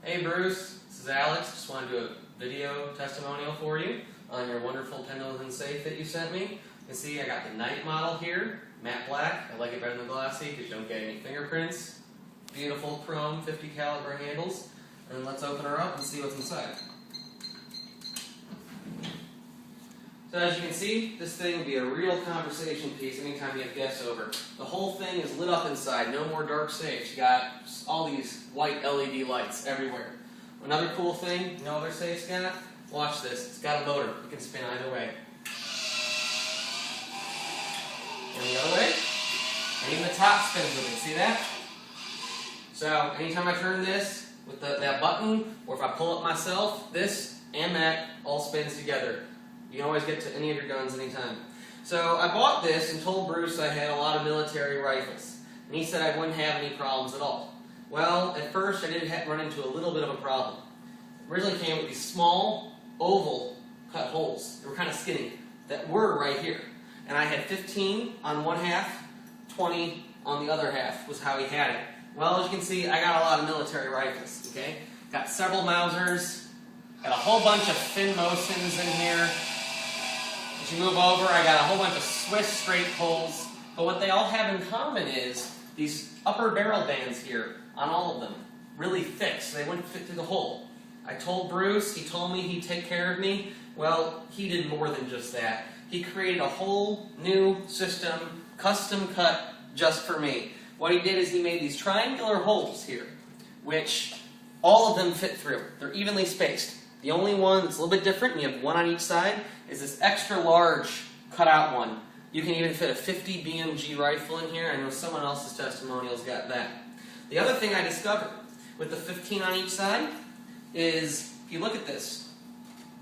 Hey Bruce, this is Alex. Just wanted to do a video testimonial for you on your wonderful Pendleton Safe that you sent me. You can see I got the night model here, matte black. I like it better than the glossy because you don't get any fingerprints. Beautiful chrome 50 caliber handles. And let's open her up and see what's inside. So as you can see, this thing will be a real conversation piece anytime you have guests over. The whole thing is lit up inside, no more dark safes. You got all these white LED lights everywhere. Another cool thing, no other safe's got, watch this, it's got a motor. It can spin either way. And the other way, and even the top spins with it, see that? So anytime I turn this with that button, or if I pull it myself, this and that all spins together. You can always get to any of your guns anytime. So I bought this and told Bruce I had a lot of military rifles. And he said I wouldn't have any problems at all. Well, at first I did run into a little bit of a problem. It originally came with these small, oval cut holes. They were kind of skinny, that were right here. And I had 15 on one half, 20 on the other half was how he had it. Well, as you can see, I got a lot of military rifles, okay? Got several Mausers, got a whole bunch of Finn Mosins in here. As you move over, I got a whole bunch of Swiss straight pulls, but what they all have in common is these upper barrel bands here on all of them, really thick, so they wouldn't fit through the hole. I told Bruce, he told me he'd take care of me. Well, he did more than just that. He created a whole new system, custom cut, just for me. What he did is he made these triangular holes here, which all of them fit through. They're evenly spaced. The only one that's a little bit different, and you have one on each side, is this extra large cutout one. You can even fit a 50 BMG rifle in here. I know someone else's testimonial's got that. The other thing I discovered with the 15 on each side is, if you look at this,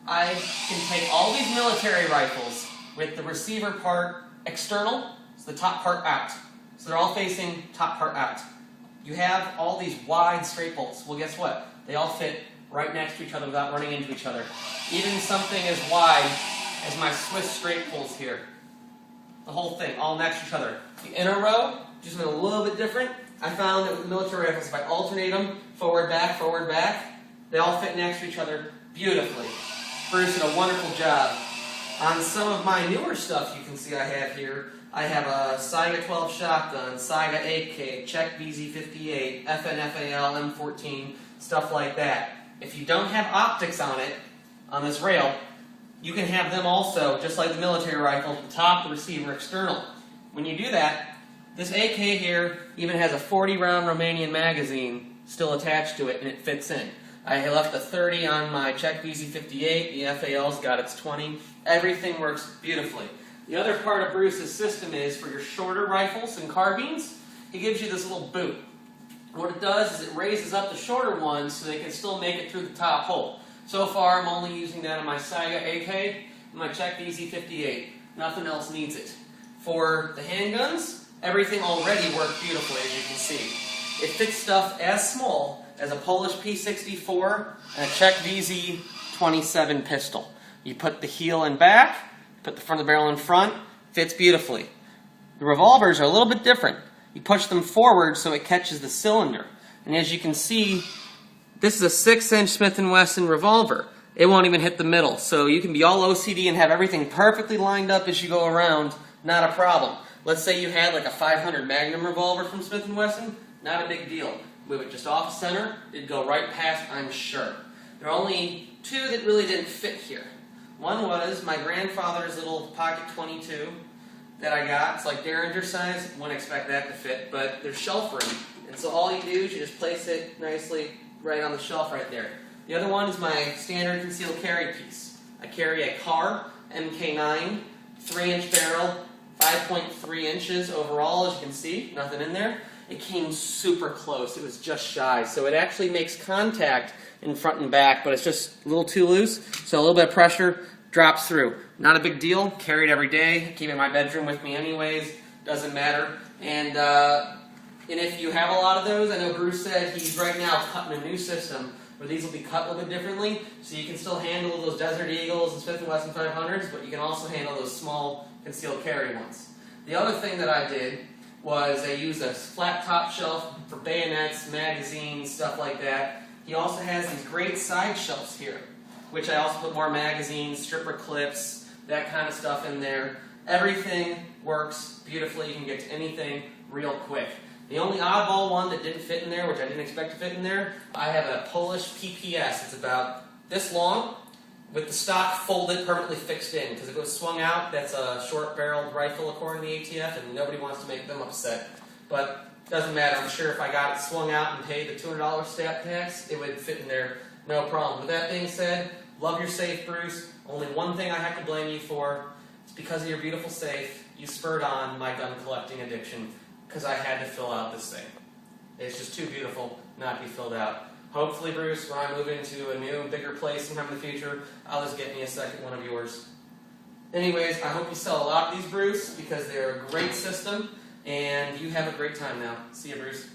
I can take all these military rifles with the receiver part external, so the top part out. So they're all facing top part out. You have all these wide straight bolts. Well, guess what? They all fit right next to each other without running into each other. Even something as wide as my Swiss straight pulls here. The whole thing, all next to each other. The inner row, just a little bit different. I found that with military rifles, if I alternate them, forward, back, they all fit next to each other beautifully. Bruce did a wonderful job. On some of my newer stuff you can see I have here, I have a Saiga 12 shotgun, Saiga AK, Czech VZ58, FNFAL M14, stuff like that. If you don't have optics on it, on this rail, you can have them also, just like the military rifle, the top, the receiver, external. When you do that, this AK here even has a 40-round Romanian magazine still attached to it, and it fits in. I left the 30 on my Czech VZ58, the FAL's got its 20. Everything works beautifully. The other part of Bruce's system is, for your shorter rifles and carbines, he gives you this little boot. What it does is it raises up the shorter ones so they can still make it through the top hole. So far, I'm only using that on my Saiga AK and my Czech VZ58. Nothing else needs it. For the handguns, everything already worked beautifully, as you can see. It fits stuff as small as a Polish P64 and a Czech VZ27 pistol. You put the heel in back, put the front of the barrel in front, fits beautifully. The revolvers are a little bit different. You push them forward so it catches the cylinder. And as you can see, this is a 6-inch Smith & Wesson revolver. It won't even hit the middle. So you can be all OCD and have everything perfectly lined up as you go around. Not a problem. Let's say you had like a 500 Magnum revolver from Smith & Wesson. Not a big deal. Move it just off center. It'd go right past, I'm sure. There are only two that really didn't fit here. One was my grandfather's little pocket 22 that I got. It's like Derringer size. Wouldn't expect that to fit, but there's shelf room. And so all you do is you just place it nicely right on the shelf right there. The other one is my standard concealed carry piece. I carry a Car MK9, 3-inch barrel, 5.3 inches overall, as you can see. Nothing in there. It came super close. It was just shy. So it actually makes contact in front and back, but it's just a little too loose. So a little bit of pressure drops through. Not a big deal. Carry it every day. Keep it in my bedroom with me anyways. Doesn't matter. And if you have a lot of those, I know Bruce said he's right now cutting a new system where these will be cut a little bit differently, so you can still handle those Desert Eagles and Smith & Wesson 500s, but you can also handle those small concealed carry ones. The other thing that I did was I used a flat top shelf for bayonets, magazines, stuff like that. he also has these great side shelves here, which I also put more magazines, stripper clips, that kind of stuff in there. Everything works beautifully. You can get to anything real quick. The only oddball one that didn't fit in there, which I didn't expect to fit in there, I have a Polish PPS. It's about this long, with the stock folded, permanently fixed in. Because if it was swung out, that's a short-barreled rifle according to the ATF, and nobody wants to make them upset. But doesn't matter. I'm sure if I got it swung out and paid the $200 stat tax, it would fit in there no problem. With that being said, love your safe, Bruce. Only one thing I have to blame you for. It's because of your beautiful safe. You spurred on my gun collecting addiction because I had to fill out this thing. It's just too beautiful not to be filled out. Hopefully, Bruce, when I move into a new, bigger place sometime in the future, I'll just get me a second one of yours. Anyways, I hope you sell a lot of these, Bruce, because they're a great system, and you have a great time now. See you, Bruce.